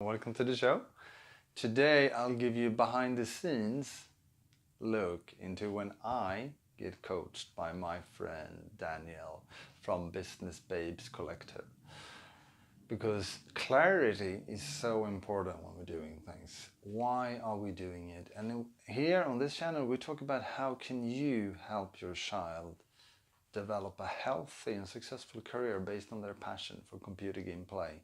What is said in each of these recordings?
Welcome to the show. Today I'll give you behind the scenes look into when I get coached by my friend Danielle from Business Babes Collective. Because clarity is so important when we're doing things. Why are we doing it? And here on this channel we talk about how can you help your child develop a healthy and successful career based on their passion for computer game play.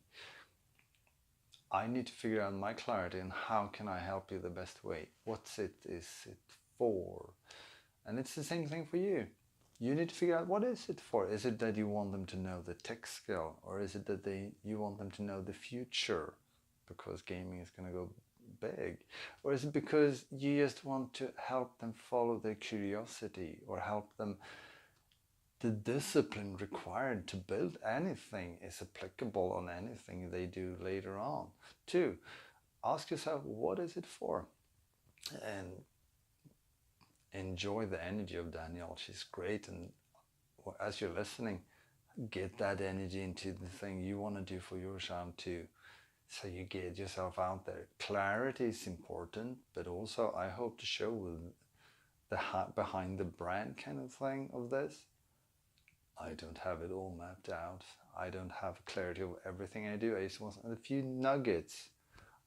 I need to figure out my clarity and how can I help you the best way. What's it is it for? And it's the same thing for you. You need to figure out what is it for. Is it that you want them to know the tech skill, or is it that you want them to know the future because gaming is going to go big? Or is it because you just want to help them follow their curiosity or help them? The discipline required to build anything is applicable on anything they do later on. 2, ask yourself, what is it for? And enjoy the energy of Danielle. She's great. And as you're listening, get that energy into the thing you want to do for your child too. So you get yourself out there. Clarity is important, but also I hope to show with the behind the brand kind of thing of this. I don't have it all mapped out. I don't have clarity of everything I do. I just want a few nuggets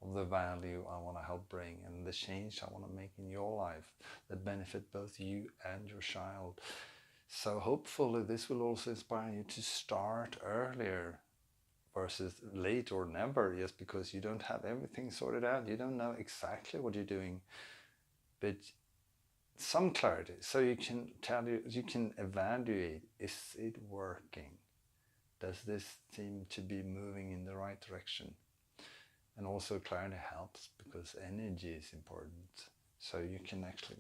of the value I want to help bring and the change I want to make in your life that benefit both you and your child. So hopefully this will also inspire you to start earlier versus late or never, just because you don't have everything sorted out. You don't know exactly what you're doing, but some clarity, so you can evaluate, is it working? Does this seem to be moving in the right direction? And also clarity helps because energy is important. So you can actually,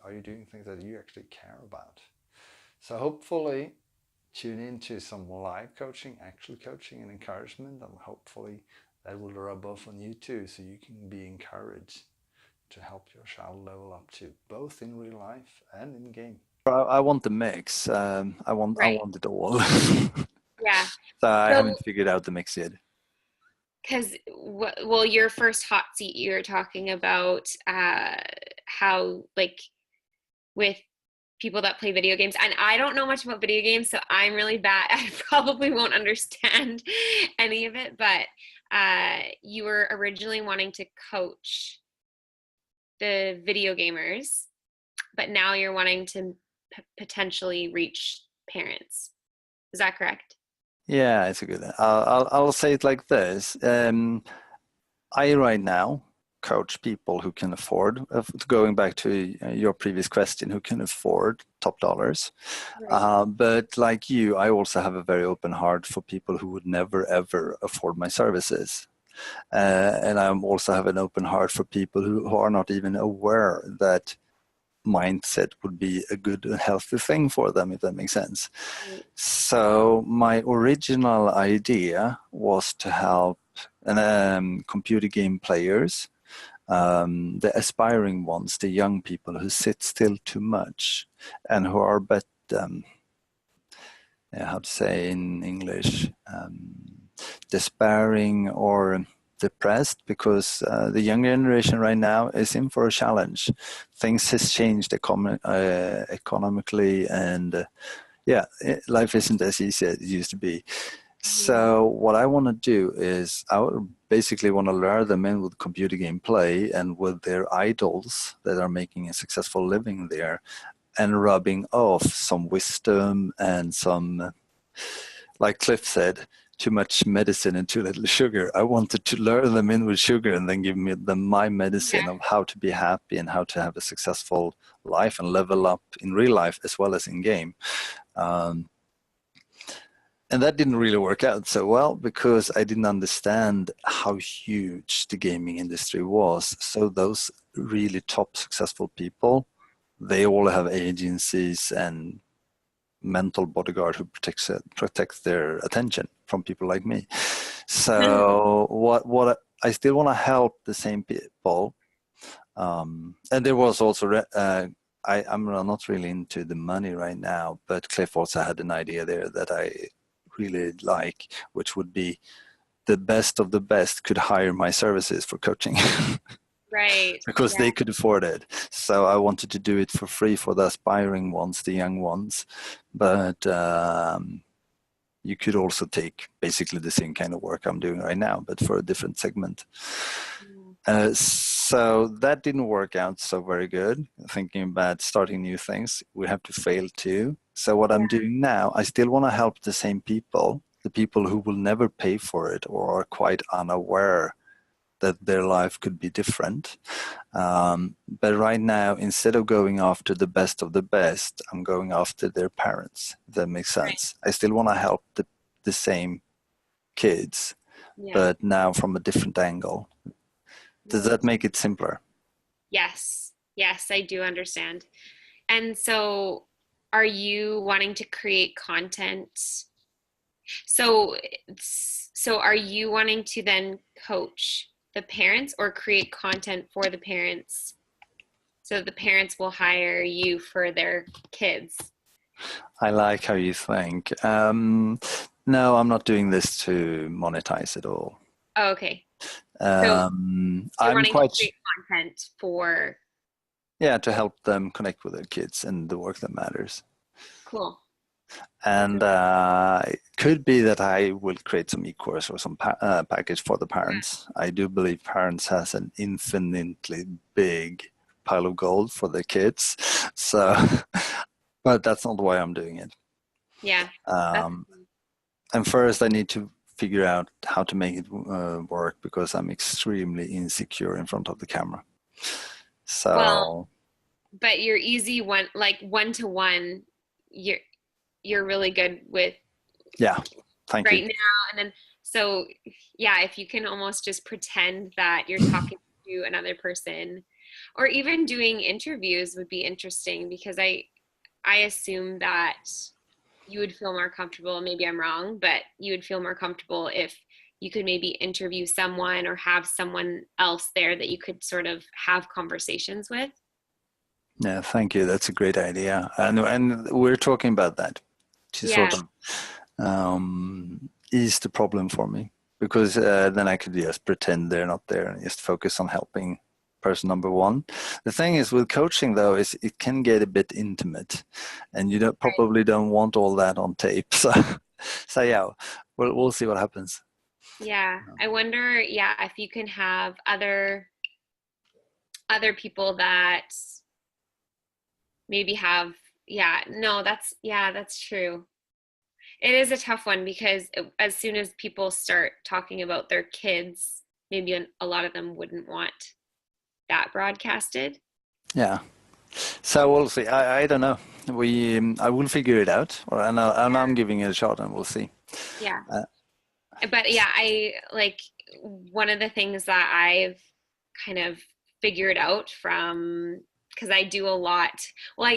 are you doing things that you actually care about? So hopefully tune into some live coaching, actual coaching and encouragement, and hopefully that will rub off on you too, so you can be encouraged to help your child level up too, both in real life and in game. I want the mix. I want it all. Yeah. So I haven't figured out the mix yet. Because, well, your first hot seat, you were talking about how, like, with people that play video games, and I don't know much about video games, so I'm really bad. I probably won't understand any of it, but you were originally wanting to coach the video gamers, but now you're wanting to potentially reach parents. Is that correct? Yeah, it's a good. I'll say it like this. I right now coach people who can afford, going back to your previous question, who can afford top dollars. Right. But like you, I also have a very open heart for people who would never ever afford my services. And I also have an open heart for people who are not even aware that mindset would be a good and healthy thing for them, if that makes sense. Right. So my original idea was to help computer game players, the aspiring ones, the young people who sit still too much and who are how to say in English, despairing or depressed, because the younger generation right now is in for a challenge. Things has changed economically, and life isn't as easy as it used to be. So what I want to do is I basically want to lure them in with computer game play and with their idols that are making a successful living there, and rubbing off some wisdom and some, like Cliff said, too much medicine and too little sugar. I wanted to lure them in with sugar and then give them my medicine of how to be happy and how to have a successful life and level up in real life as well as in game. And that didn't really work out so well because I didn't understand how huge the gaming industry was. So those really top successful people, they all have agencies and mental bodyguard who protects their attention from people like me. So what I still want to help the same people. And there was also I'm not really into the money right now, but Cliff also had an idea there that I really like, which would be the best of the best could hire my services for coaching. Right. Because they could afford it. So I wanted to do it for free for the aspiring ones, the young ones. But you could also take basically the same kind of work I'm doing right now, but for a different segment. So that didn't work out so very good. Thinking about starting new things, we have to fail too. So what I'm doing now, I still want to help the same people, the people who will never pay for it or are quite unaware that their life could be different. But right now, instead of going after the best of the best, I'm going after their parents. If that makes sense. Right. I still want to help the same kids, but now from a different angle. Does that make it simpler? Yes. Yes, I do understand. And so are you wanting to create content? So are you wanting to then coach the parents or create content for the parents so the parents will hire you for their kids? I like how you think. No, I'm not doing this to monetize at all. Oh, okay. So I'm wanting quite to create content for to help them connect with their kids and the work that matters. Cool. And it could be that I will create some e-course or some package for the parents. I do believe parents has an infinitely big pile of gold for their kids. So, but that's not why I'm doing it. Yeah. And first I need to figure out how to make it work because I'm extremely insecure in front of the camera. So. Well, but you're easy one-to-one. You're really good with. Yeah. Thank you. Right now, and then so if you can almost just pretend that you're talking to another person, or even doing interviews would be interesting because I assume that you would feel more comfortable. Maybe I'm wrong, but you would feel more comfortable if you could maybe interview someone or have someone else there that you could sort of have conversations with. Yeah, thank you. That's a great idea, and we're talking about that to sort of ease the problem for me, because then I could just pretend they're not there and just focus on helping person number one. The thing is with coaching though is it can get a bit intimate, and you probably don't want all that on tape. So yeah, we'll see what happens. Yeah, I wonder. Yeah, if you can have other people that maybe have. That's true. It is a tough one because as soon as people start talking about their kids, maybe a lot of them wouldn't want that broadcasted. Yeah. So we'll see. I don't know. I will figure it out, and I'm giving it a shot, and we'll see. Yeah. But I like one of the things that I've kind of figured out from, because I do a lot. Well,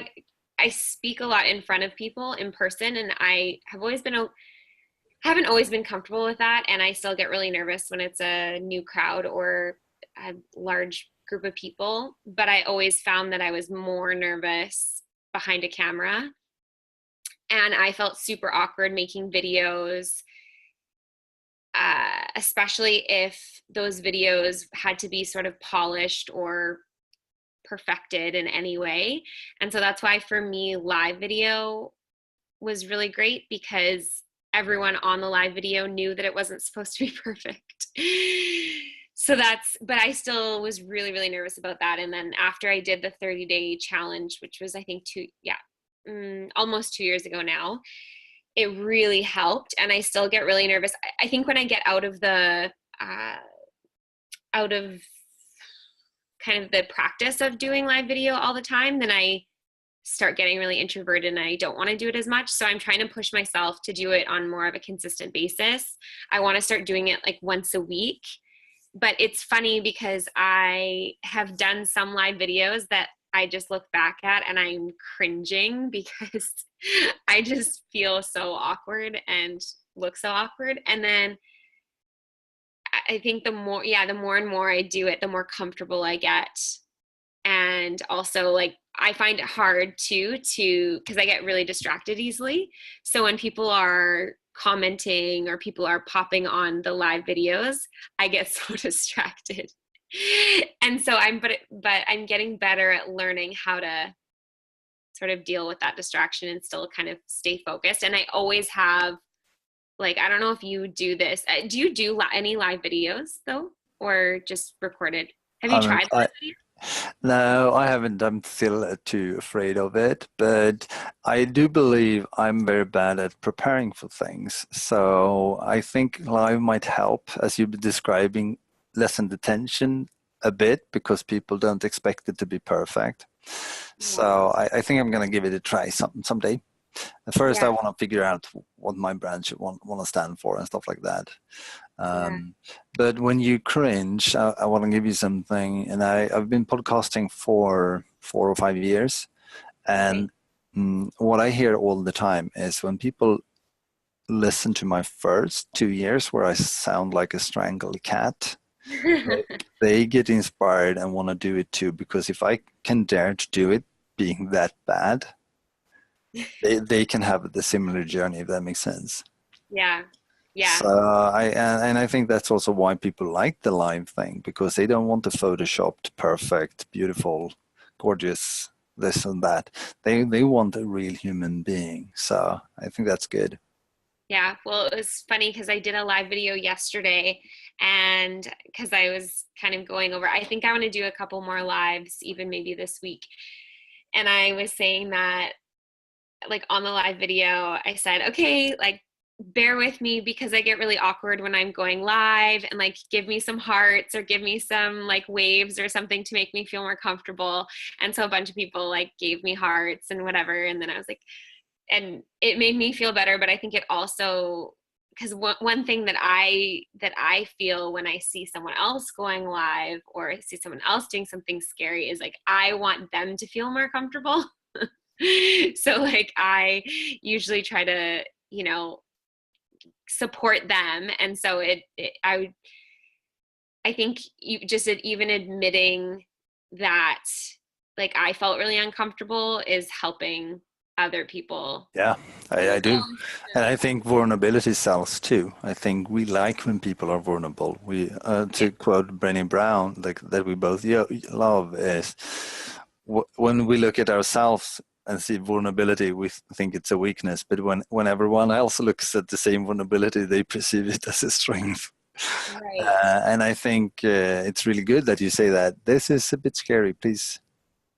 I speak a lot in front of people in person, and I haven't always been comfortable with that, and I still get really nervous when it's a new crowd or a large group of people, but I always found that I was more nervous behind a camera, and I felt super awkward making videos, especially if those videos had to be sort of polished or perfected in any way. And so that's why for me live video was really great, because everyone on the live video knew that it wasn't supposed to be perfect. But I still was really, really nervous about that. And then after I did the 30-day challenge, which was I think almost 2 years ago now, it really helped. And I still get really nervous. I think when I get out of kind of the practice of doing live video all the time, then I start getting really introverted and I don't want to do it as much. So I'm trying to push myself to do it on more of a consistent basis. I want to start doing it like once a week. But it's funny because I have done some live videos that I just look back at and I'm cringing because I just feel so awkward and look so awkward. And then I think the more and more I do it, the more comfortable I get. And also like I find it hard too because I get really distracted easily. So when people are commenting or people are popping on the live videos, I get so distracted. And so but I'm getting better at learning how to sort of deal with that distraction and still kind of stay focused. And I always have, like, I don't know if you do this. Do you do any live videos though, or just recorded? Have you tried live videos? No, I haven't. I'm still too afraid of it, but I do believe I'm very bad at preparing for things. So I think live might help, as you've been describing, lessen the tension a bit because people don't expect it to be perfect. So I think I'm going to give it a try someday. At first, I want to figure out what my brand should want to stand for and stuff like that. But when you cringe, I want to give you something. And I've been podcasting for 4 or 5 years. And what I hear all the time is when people listen to my first 2 years where I sound like a strangled cat, they get inspired and want to do it too. Because if I can dare to do it being that bad, they can have the similar journey, if that makes sense. Yeah. So I think that's also why people like the live thing, because they don't want the photoshopped, perfect, beautiful, gorgeous, this and that. They want a real human being. So I think that's good. Yeah. Well, it was funny because I did a live video yesterday, and because I was kind of going over, I think I want to do a couple more lives, even maybe this week. And I was saying that, like, on the live video, I said, okay, like, bear with me because I get really awkward when I'm going live, and like, give me some hearts or give me some like waves or something to make me feel more comfortable. And so a bunch of people like gave me hearts and whatever. And then I was like, and it made me feel better. But I think it also, because one thing that I feel when I see someone else going live or I see someone else doing something scary is like, I want them to feel more comfortable. So like, I usually try to, support them. And so I think even admitting that, like, I felt really uncomfortable is helping other people. Yeah, I do. And I think vulnerability sells too. I think we like when people are vulnerable. To quote Brené Brown, like that we both love is when we look at ourselves and see vulnerability, we think it's a weakness. But when everyone else looks at the same vulnerability, they perceive it as a strength. Right. And I think it's really good that you say that. This is a bit scary. Please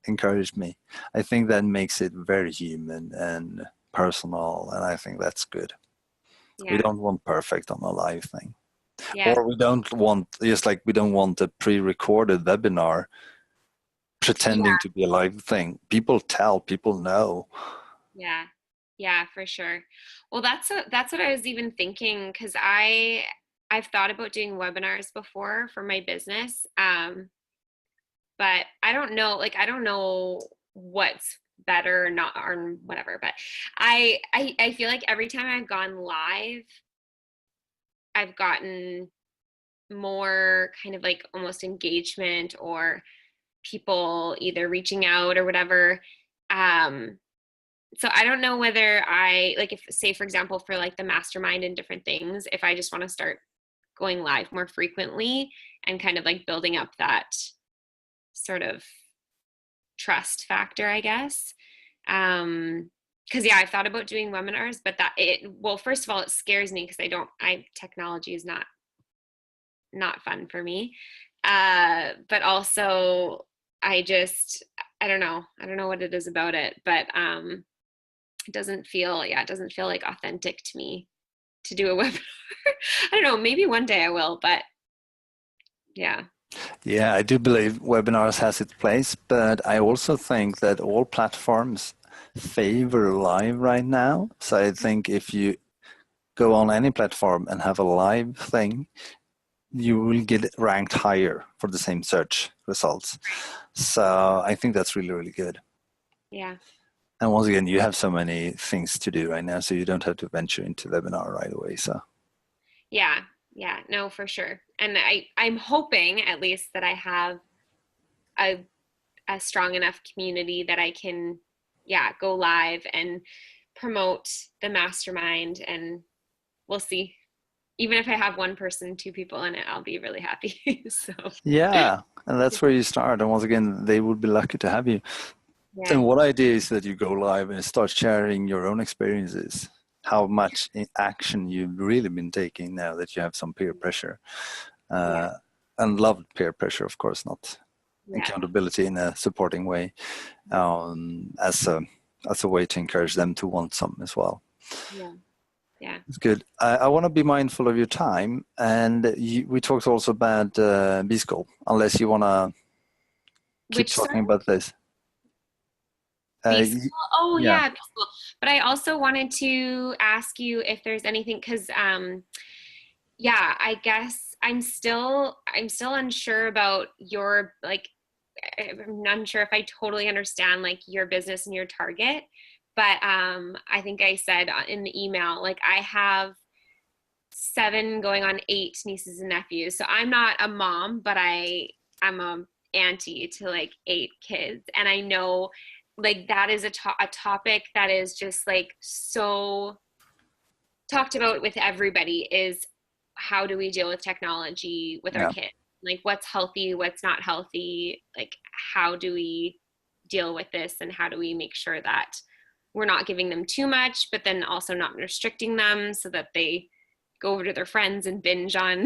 encourage me. I think that makes it very human and personal, and I think that's good. Yeah. We don't want perfect on a live thing. Yeah. Or we don't want, just like we don't want a pre-recorded webinar pretending to be a live thing. People know. Yeah, for sure. Well, that's what I was even thinking, because I've thought about doing webinars before for my business. But I don't know what's better or not or whatever. But I feel like every time I've gone live, I've gotten more kind of like almost engagement or people either reaching out or whatever. So I don't know whether if, say, for example, for like the mastermind and different things, if I just want to start going live more frequently and kind of like building up that sort of trust factor, I guess. Because I've thought about doing webinars, but first of all, it scares me because technology is not fun for me. But also I don't know what it is about it, but it doesn't feel like authentic to me to do a webinar. I don't know, maybe one day I will, but yeah. Yeah, I do believe webinars has its place, but I also think that all platforms favor live right now. So I think if you go on any platform and have a live thing, you will get ranked higher for the same search results. So I think that's really, really good. Yeah. And once again, you have so many things to do right now, so you don't have to venture into webinar right away. So Yeah, no, for sure. And I'm hoping at least that I have a strong enough community that I can, go live and promote the mastermind and we'll see. Even if I have one person, two people in it, I'll be really happy. So Yeah, and that's where you start. And once again, they would be lucky to have you. yeah. And what idea is that you go live and start sharing your own experiences, how much action you've really been taking now that you have some peer pressure. And love peer pressure, of course, not accountability in a supporting way, as a way to encourage them to want something as well. Yeah. It's good. I want to be mindful of your time, and we talked also about B-School, unless you want to keep talking about this. B-School? Oh, yeah, B-School. But I also wanted to ask you if there's anything, because I guess I'm still unsure about your, like, I'm unsure if I totally understand like your business and your target. But I think I said in the email, like I have 7 going on 8 nieces and nephews. So I'm not a mom, but I'm a auntie to like 8 kids. And I know like that is a topic that is just like so talked about with everybody, is how do we deal with technology with our kids? Like what's healthy, what's not healthy, like how do we deal with this, and how do we make sure that we're not giving them too much, but then also not restricting them so that they go over to their friends and binge on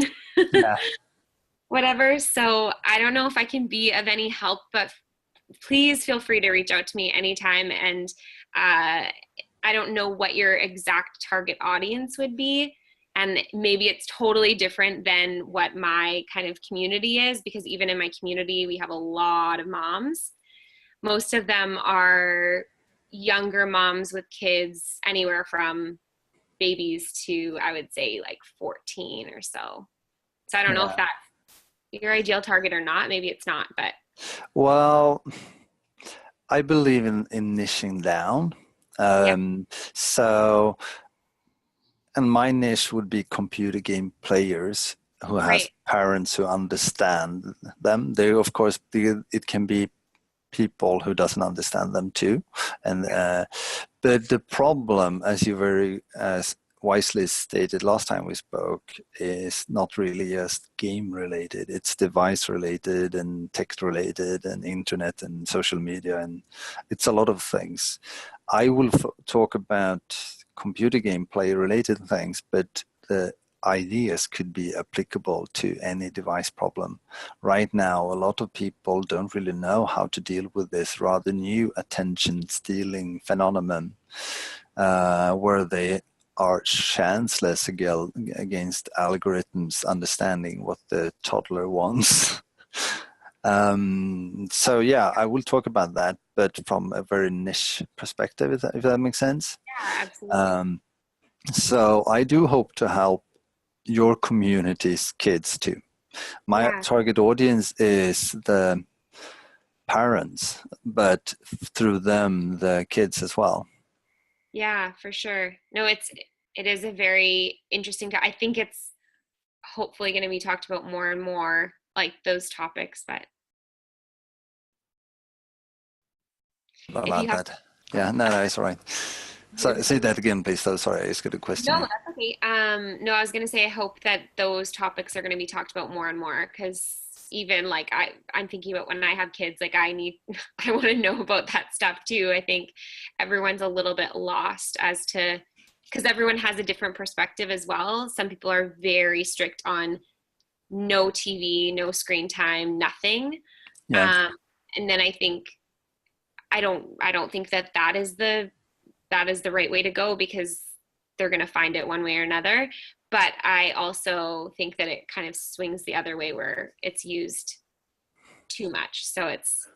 whatever. So I don't know if I can be of any help, but please feel free to reach out to me anytime. And I don't know what your exact target audience would be. And maybe it's totally different than what my kind of community is, because even in my community, we have a lot of moms. Most of them are younger moms with kids anywhere from babies to, I would say, like 14 or so. So I don't know if that's your ideal target or not. Maybe it's not, but. Well, I believe in niching down. So, and my niche would be computer game players who has parents who understand them. They, of course, it can be people who doesn't understand them too. And but the problem, as you very wisely stated last time we spoke, is not really just game related. It's device related and tech related and internet and social media, and it's a lot of things. I will talk about computer game play related things, but the ideas could be applicable to any device problem. Right now, a lot of people don't really know how to deal with this rather new attention stealing phenomenon, where they are chanceless against algorithms understanding what the toddler wants. So yeah, I will talk about that, but from a very niche perspective, if that makes sense. Yeah, absolutely. So I do hope to help your community's kids too. My target audience is the parents, but through them, the kids as well. Yeah, for sure. No, it is a very interesting, I think it's hopefully going to be talked about more and more, like those topics, but. About that. Yeah, no, it's all right. So say that again, please. So sorry, I just got a question. No, that's okay. No, I was going to say I hope that those topics are going to be talked about more and more, because even like I'm thinking about when I have kids, like I want to know about that stuff too. I think everyone's a little bit lost as to, because everyone has a different perspective as well. Some people are very strict on no TV, no screen time, nothing. Yeah. And then I think I don't think that is the right way to go, because they're going to find it one way or another. But I also think that it kind of swings the other way where it's used too much. So it's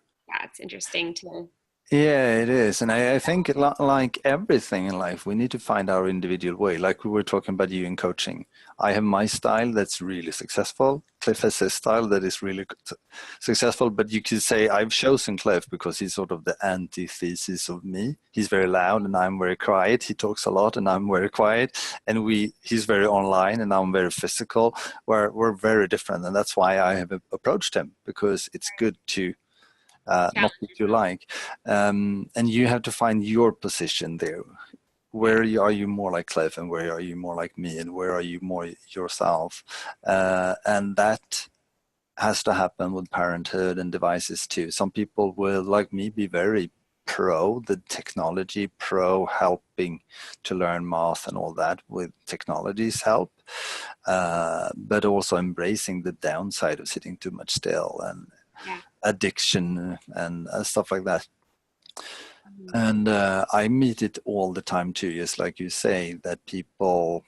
interesting to. Yeah, it is. And I think like everything in life, we need to find our individual way. Like we were talking about you in coaching. I have my style that's really successful. Cliff has his style that is really successful. But you could say I've chosen Cliff because he's sort of the antithesis of me. He's very loud and I'm very quiet. He talks a lot and I'm very quiet. And he's very online and I'm very physical. We're very different. And that's why I have approached him, because it's good to not what you like, and you have to find your position there. where are you more like Cliff, and where are you more like me, and where are you more yourself? And that has to happen with parenthood and devices too. Some people will, like me, be very pro the technology, pro helping to learn math and all that with technology's help, but also embracing the downside of sitting too much still and addiction and stuff like that. And I meet it all the time too, just like you say, that people,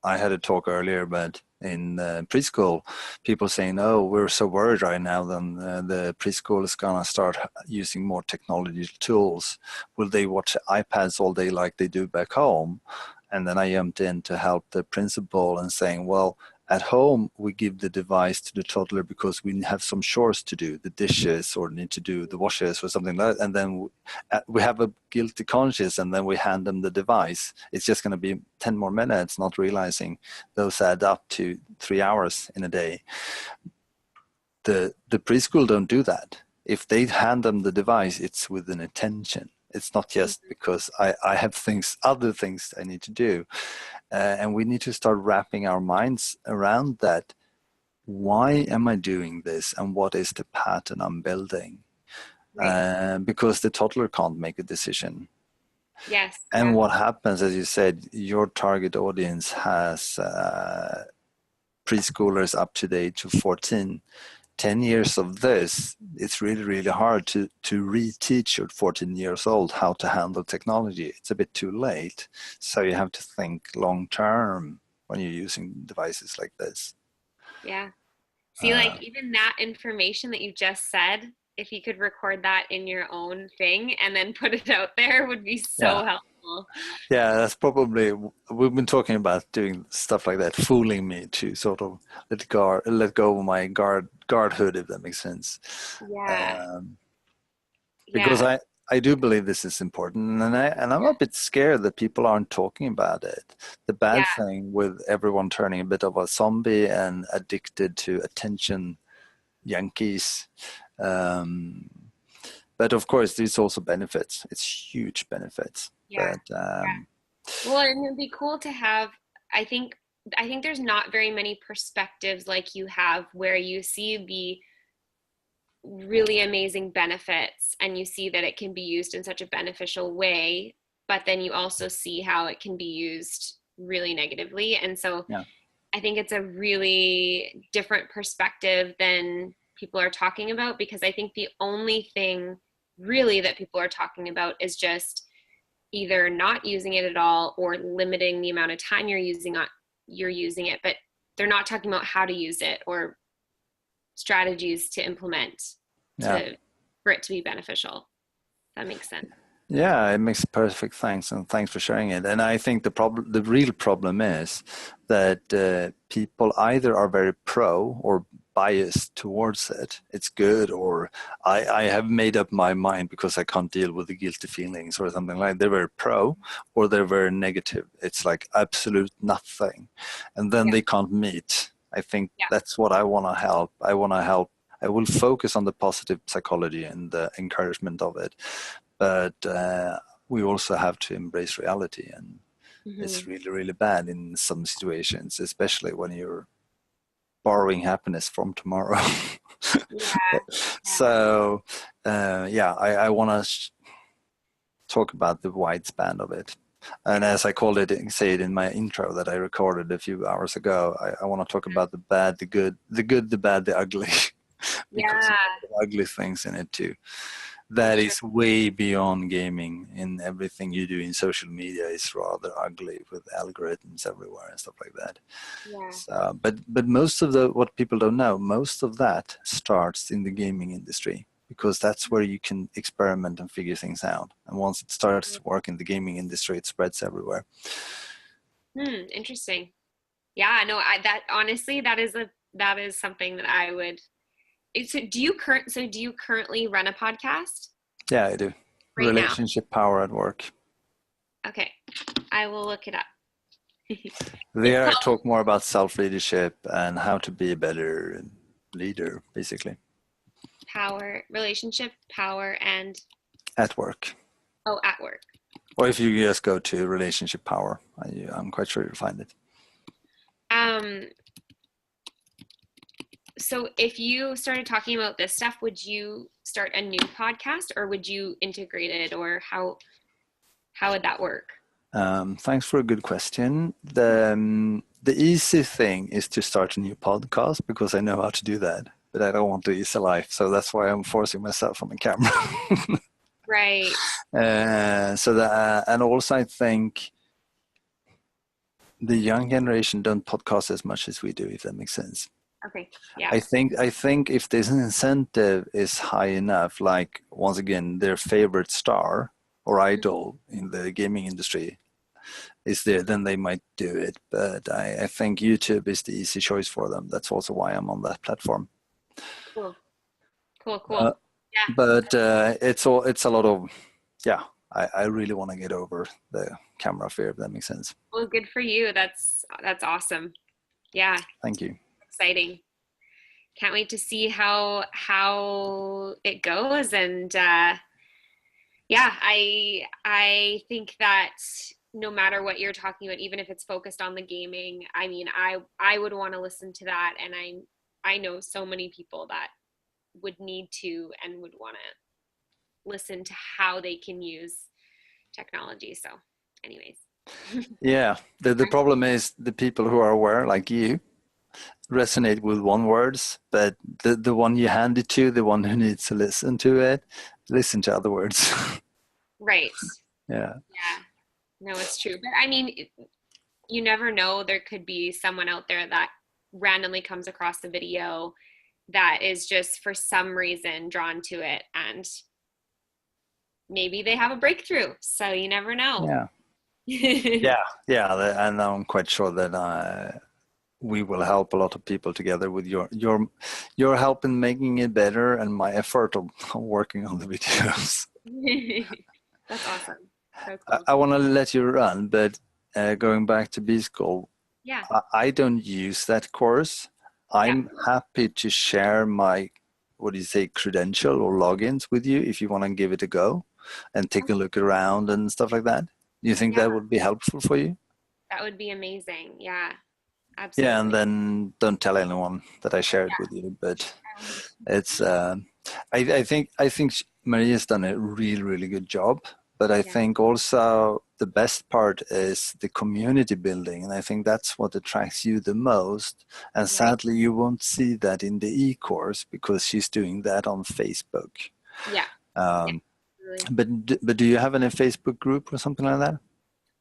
I had a talk earlier, but in preschool, people saying, oh, we're so worried right now, then the preschool is going to start using more technology tools. Will they watch iPads all day like they do back home? And then I jumped in to help the principal and saying, well, at home, we give the device to the toddler because we have some chores to do, the dishes, or need to do the washes or something like that. And then we have a guilty conscience, and then we hand them the device. It's just going to be 10 more minutes, not realizing those add up to 3 hours in a day. The preschool don't do that. If they hand them the device, it's with an intention. It's not just because I have other things I need to do. And we need to start wrapping our minds around that. Why am I doing this, and what is the pattern I'm building? Because the toddler can't make a decision. Yes. And what happens, as you said, your target audience has preschoolers up to the age of 14. 10 years of this, it's really, really hard to reteach your 14 years old how to handle technology. It's a bit too late. So you have to think long term when you're using devices like this. Yeah. See, like even that information that you just said, if you could record that in your own thing and then put it out there, would be so helpful. Yeah, that's probably, we've been talking about doing stuff like that, fooling me to sort of let go of my guardhood, if that makes sense. Because I do believe this is important, and I'm a bit scared that people aren't talking about it. The bad thing with everyone turning a bit of a zombie and addicted to attention Yankees. But of course, there's also benefits. It's huge benefits. But, well, and it'd be cool to have, I think there's not very many perspectives like you have, where you see the really amazing benefits and you see that it can be used in such a beneficial way, but then you also see how it can be used really negatively. And so I think it's a really different perspective than people are talking about, because I think the only thing really that people are talking about is just either not using it at all or limiting the amount of time you're using it, but they're not talking about how to use it or strategies to implement for it to be beneficial. That makes sense. Yeah, it makes perfect sense, and thanks for sharing it. And I think the real problem is that people either are very pro or biased towards it. It's good, or I have made up my mind because I can't deal with the guilty feelings or something like that. They're very pro, or they're very negative. It's like absolute nothing, and then they can't meet. I think that's what I want to help. I will focus on the positive psychology and the encouragement of it. But we also have to embrace reality, and it's really, really bad in some situations, especially when you're borrowing happiness from tomorrow. So, I want to talk about the wide span of it. And as I called it, say it in my intro that I recorded a few hours ago, I want to talk about the bad, the good, the bad, the ugly. Because there are ugly things in it too. That is way beyond gaming. In everything you do in social media is rather ugly, with algorithms everywhere and stuff like that. So, but most of what people don't know, most of that starts in the gaming industry, because that's where you can experiment and figure things out. And once it starts to work in the gaming industry, it spreads everywhere. Interesting. Yeah, no, honestly, that is something that I would. So do you currently run a podcast? Yeah, I do. Right Relationship Power at Work. Okay, I will look it up. There I talk more about self-leadership and how to be a better leader, basically. Relationship, power, and... At work. Oh, at work. Or if you just go to Relationship Power, I'm quite sure you'll find it. So if you started talking about this stuff, would you start a new podcast, or would you integrate it, or how would that work? Thanks for a good question. The easy thing is to start a new podcast because I know how to do that, but I don't want the easy life, so that's why I'm forcing myself on the camera. Right. And also I think the young generation don't podcast as much as we do, if that makes sense. Okay. Yeah. I think if this incentive is high enough, like once again, their favorite star or idol in the gaming industry is there, then they might do it. But I think YouTube is the easy choice for them. That's also why I'm on that platform. Cool. Cool. Uh, Yeah. But it's a lot of, yeah, I really want to get over the camera fear, if that makes sense. Well, good for you. That's awesome. Yeah. Thank you. Exciting. Can't wait to see how it goes. And yeah, I think that no matter what you're talking about, even if it's focused on the gaming, I mean, I would want to listen to that, and I know so many people that would need to and would want to listen to how they can use technology. So anyways. Yeah, the problem is the people who are aware, like you, resonate with one words, but the one you hand it to, the one who needs to listen to it, listen to other words. Right. Yeah. Yeah. No, it's true. But I mean, you never know. There could be someone out there that randomly comes across a video that is just for some reason drawn to it, and maybe they have a breakthrough. So you never know. Yeah. And I'm quite sure that we will help a lot of people together with your help in making it better and my effort of working on the videos. That's awesome. So I cool. want to let you run, but going back to B School, Yeah. I don't use that course. I'm happy to share my, what do you say, credential or logins with you if you want to give it a go and take a look around and stuff like that. Do you think that would be helpful for you? That would be amazing. Yeah, absolutely. Yeah, and then don't tell anyone that I shared with you. But it's, I think Maria's done a really, really good job. But I think also the best part is the community building. And I think that's what attracts you the most. And sadly, you won't see that in the e-course because she's doing that on Facebook. Yeah. But do you have any Facebook group or something like that?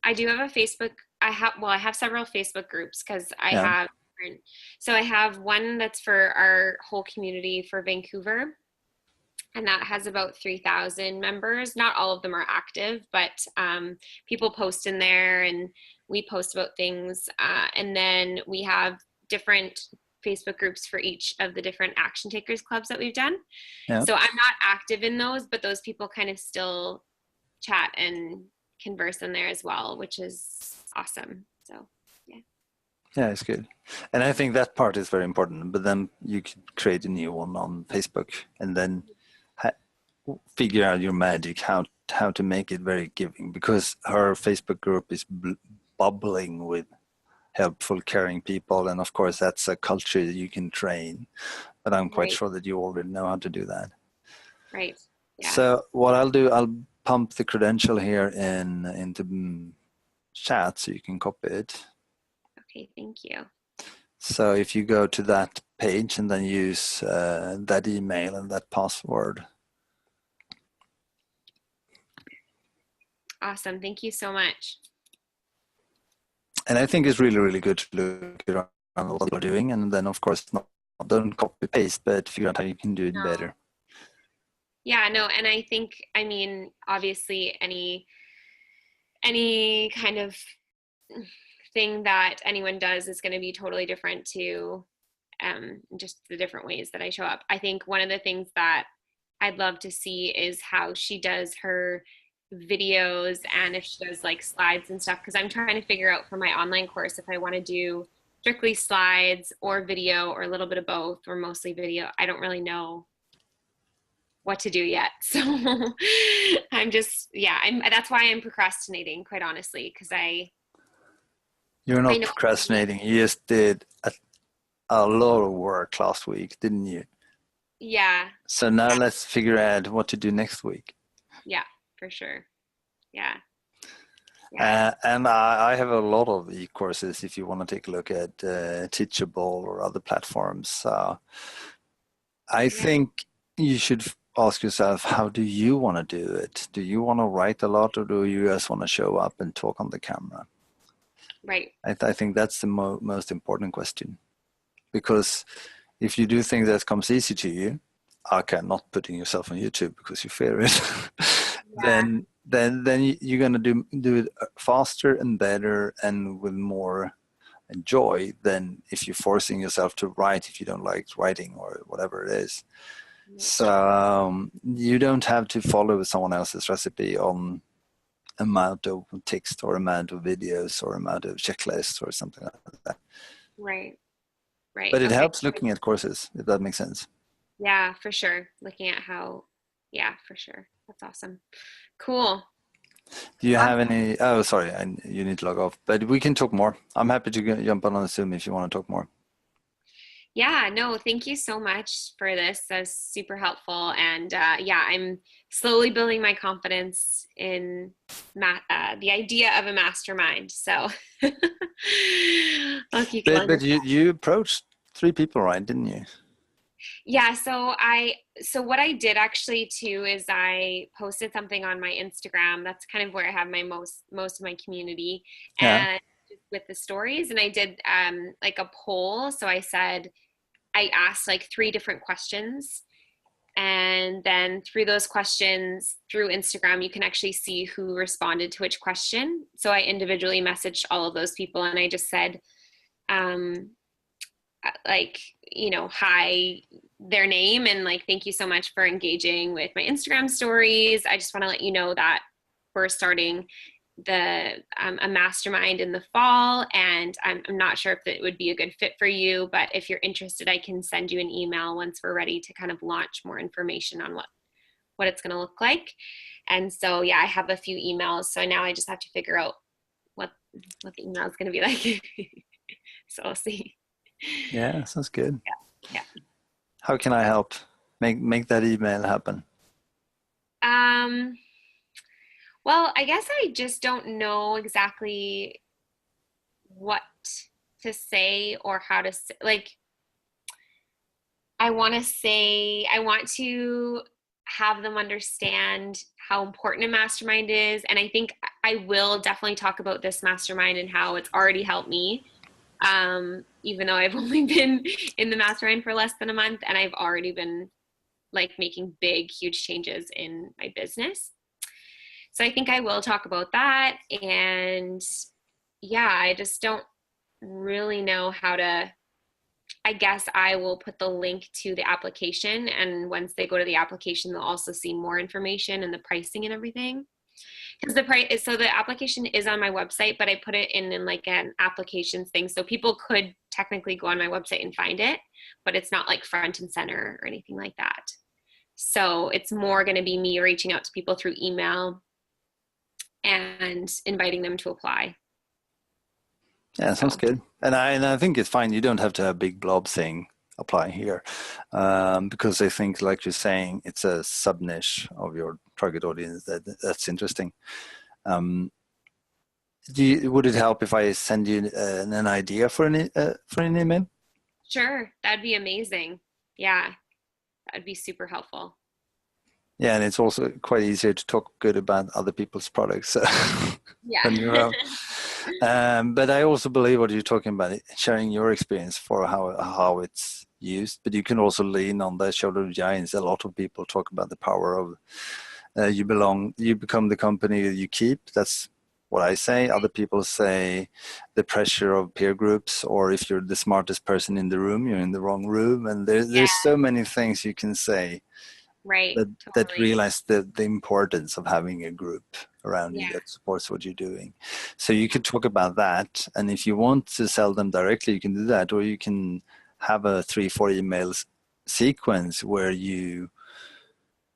I do have a Facebook. I have several Facebook groups because I have different. So I have one that's for our whole community for Vancouver. And that has about 3,000 members. Not all of them are active, but people post in there and we post about things. And then we have different Facebook groups for each of the different action takers clubs that we've done. Yeah. So I'm not active in those, but those people kind of still chat and converse in there as well, which is awesome. So yeah, it's good. And I think that part is very important. But then you could create a new one on Facebook and then figure out your magic, how to make it very giving, because her Facebook group is bubbling with helpful, caring people, and of course that's a culture that you can train. But I'm quite sure that you already know how to do that. Right. Yeah. So what I'll do, I'll pump the credential here into chat so you can copy it. Okay, thank you. So if you go to that page and then use that email and that password. Awesome. Thank you so much. And I think it's really, really good to look around what you're doing. And then, of course, don't copy paste, but figure out how you can do it better. Yeah, no. And I think, I mean, obviously any kind of thing that anyone does is going to be totally different to just the different ways that I show up. I think one of the things that I'd love to see is how she does her videos and if she does like slides and stuff, because I'm trying to figure out for my online course if I want to do strictly slides or video or a little bit of both or mostly video. I don't really know. what to do yet. So I'm just, yeah, that's why I'm procrastinating, quite honestly, because You're I not know. procrastinating. You just did a lot of work last week, didn't you? Yeah. So now let's figure out what to do next week. Yeah, for sure. Yeah. And I have a lot of e-courses if you want to take a look at Teachable or other platforms. I think you should ask yourself, how do you want to do it? Do you want to write a lot, or do you just want to show up and talk on the camera? Right. I think that's the most important question. Because if you do things that comes easy to you, okay, not putting yourself on YouTube because you fear it, then you're gonna do it faster and better and with more joy than if you're forcing yourself to write if you don't like writing or whatever it is. So you don't have to follow someone else's recipe on amount of text or amount of videos or amount of checklists or something like that. Right. Right. But it Okay. helps looking at courses, if that makes sense. Yeah, for sure. Looking at how, yeah, for sure. That's awesome. Cool. Do you have any? Oh, sorry, you need to log off. But we can talk more. I'm happy to jump on the Zoom if you want to talk more. Yeah, no, thank you so much for this. That's super helpful. And yeah, I'm slowly building my confidence in the idea of a mastermind. So I'll keep going. But you approached 3 people, right? Didn't you? Yeah, so what I did actually too is I posted something on my Instagram. That's kind of where I have my most of my community, Yeah. and with the stories, and I did like a poll. So I asked like 3 different questions, and then through those questions through Instagram you can actually see who responded to which question. So I individually messaged all of those people, and I just said like, you know, hi, their name, and like, thank you so much for engaging with my Instagram stories. I just want to let you know that we're starting a mastermind in the fall, and I'm not sure if it would be a good fit for you, but if you're interested, I can send you an email once we're ready to kind of launch more information on what it's going to look like. And so, yeah, I have a few emails. So now I just have to figure out what the email is going to be like. So I'll see. Yeah, sounds good. Yeah. How can I help make that email happen? Well, I guess I just don't know exactly what to say or how to say, like, I want to have them understand how important a mastermind is. And I think I will definitely talk about this mastermind and how it's already helped me. Even though I've only been in the mastermind for less than a month, and I've already been like making big, huge changes in my business. So I think I will talk about that. And yeah, I just don't really know how to, I guess I will put the link to the application, and once they go to the application, they'll also see more information and the pricing and everything. Because the application is on my website, but I put it in like an applications thing. So people could technically go on my website and find it, but it's not like front and center or anything like that. So it's more going to be me reaching out to people through email and inviting them to apply. Yeah, sounds good. And I think it's fine. You don't have to have a big blob thing apply here, because I think, like you're saying, it's a sub niche of your target audience that's interesting. Would it help if I send you an idea for an email? Sure, that'd be amazing. Yeah, that'd be super helpful. Yeah, and it's also quite easier to talk good about other people's products than your own. But I also believe what you're talking about, sharing your experience for how it's used. But you can also lean on the shoulder of giants. A lot of people talk about the power of you become the company that you keep. That's what I say. Other people say the pressure of peer groups, or if you're the smartest person in the room, you're in the wrong room. And there's so many things you can say. Right. That realize the importance of having a group around you that supports what you're doing. So you could talk about that, and if you want to sell them directly, you can do that, or you can have a 3-4 emails sequence where you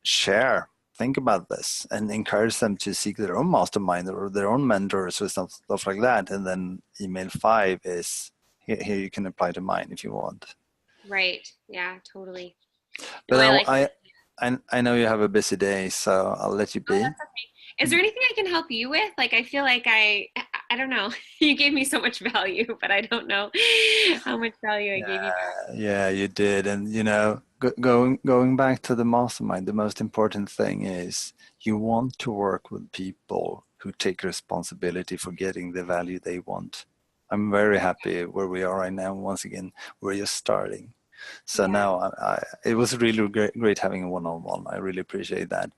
share, think about this, and encourage them to seek their own mastermind or their own mentors or stuff like that. And then email 5 is here you can apply to mine if you want. Right. Yeah, totally. No, But I like it. I know you have a busy day, so I'll let you Oh, be. that's okay. Is there anything I can help you with? Like, I feel like I don't know. You gave me so much value, but I don't know how much value I gave you back. Yeah, you did. And you know, going back to the mastermind, the most important thing is you want to work with people who take responsibility for getting the value they want. I'm very happy where we are right now. Once again, we're just starting. So Yeah, now it was really great having a one-on-one. I really appreciate that.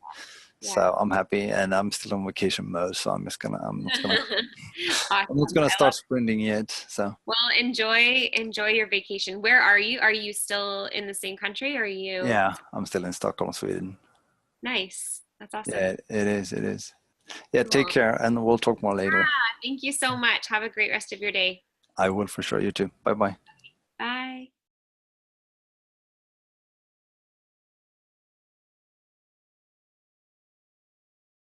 yeah. So I'm happy, and I'm still on vacation mode. So I'm not Awesome. gonna I love. start sprinting yet. So Well, enjoy your vacation. Where are you? Are you still in the same country? Or are you yeah, I'm still in Stockholm, Sweden. nice? That's awesome. Yeah, it is. It is. Yeah, take Cool. care, and we'll talk more later. Yeah, thank you so much. Have a great rest of your day. I will for sure. You too. Bye bye. Bye.